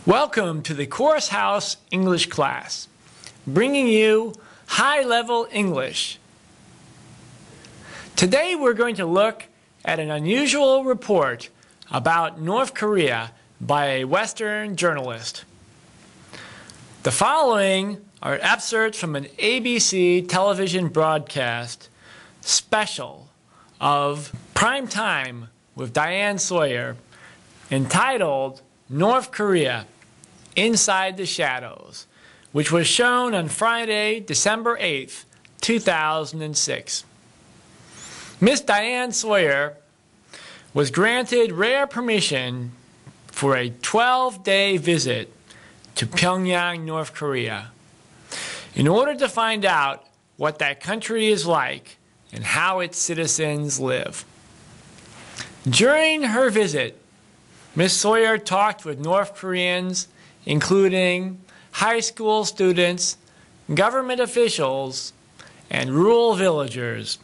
Welcome to the Chorus House English class, bringing you high-level English. Today we're going to look at an unusual report about North Korea by a Western journalist. The following are excerpts from an ABC television broadcast special of Prime Time with Diane Sawyer entitled North Korea Inside the Shadows, which was shown on Friday, December 8th, 2006. Miss Diane Sawyer was granted rare permission for a 12-day visit to Pyongyang, North Korea, in order to find out what that country is like and how its citizens live. During her visit, Ms. Sawyer talked with North Koreans, including high school students, government officials, and rural villagers,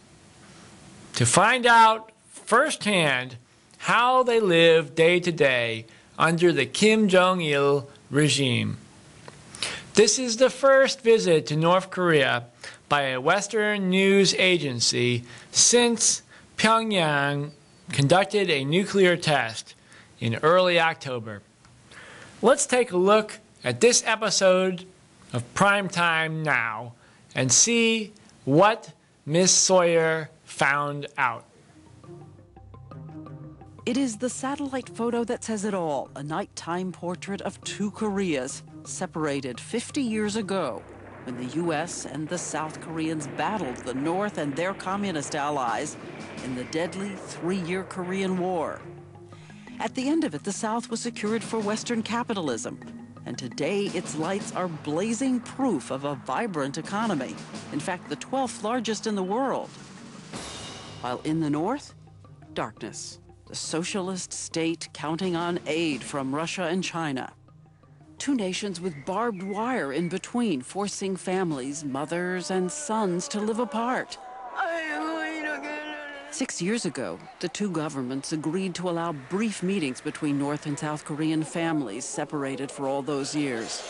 to find out firsthand how they live day to day under the Kim Jong-il regime. This is the first visit to North Korea by a Western news agency since Pyongyang conducted a nuclear test in early October. Let's take a look at this episode of Prime Time now and see what Miss Sawyer found out. It is the satellite photo that says it all, a nighttime portrait of two Koreas separated 50 years ago when the U.S. and the South Koreans battled the North and their communist allies in the deadly three-year Korean War. At the end of it, the South was secured for Western capitalism, and today its lights are blazing proof of a vibrant economy, in fact, the 12th largest in the world. While in the North, darkness, the socialist state counting on aid from Russia and China. Two nations with barbed wire in between, forcing families, mothers and sons to live apart. 6 years ago, the two governments agreed to allow brief meetings between North and South Korean families separated for all those years.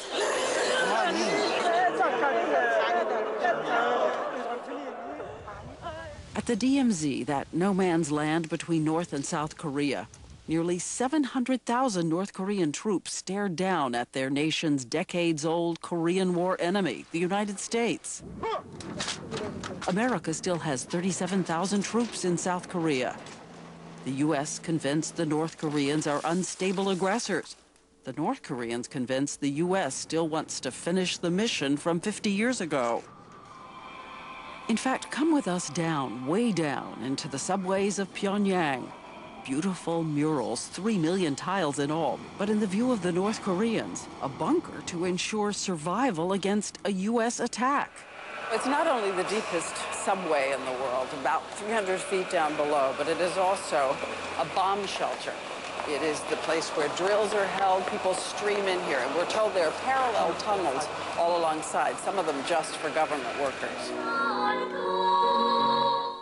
At the DMZ, that no man's land between North and South Korea, nearly 700,000 North Korean troops stared down at their nation's decades-old Korean War enemy, the United States. America still has 37,000 troops in South Korea. The U.S. convinced the North Koreans are unstable aggressors. The North Koreans convinced the U.S. still wants to finish the mission from 50 years ago. In fact, come with us down, way down, into the subways of Pyongyang. Beautiful murals, 3 million tiles in all, but in the view of the North Koreans, a bunker to ensure survival against a U.S. attack. It's not only the deepest subway in the world, about 300 feet down below, but it is also a bomb shelter. It is the place where drills are held, people stream in here, and we're told there are parallel tunnels all alongside, some of them just for government workers.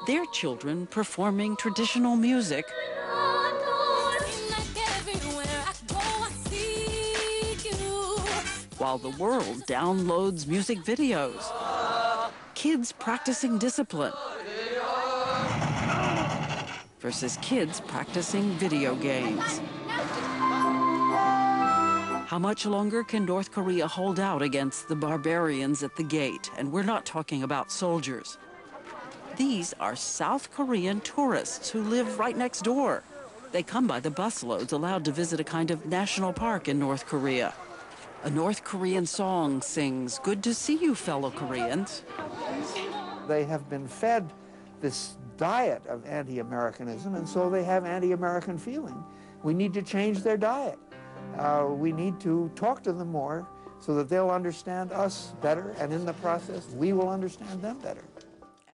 Their children performing traditional music while the world downloads music videos. Kids practicing discipline versus kids practicing video games. How much longer can North Korea hold out against the barbarians at the gate? And we're not talking about soldiers. These are South Korean tourists who live right next door. They come by the busloads, allowed to visit a kind of national park in North Korea. A North Korean song sings, "Good to see you, fellow Koreans." They have been fed this diet of anti-Americanism, and so they have anti-American feeling. We need to change their diet. We need to talk to them more so that they'll understand us better, and in the process, we will understand them better.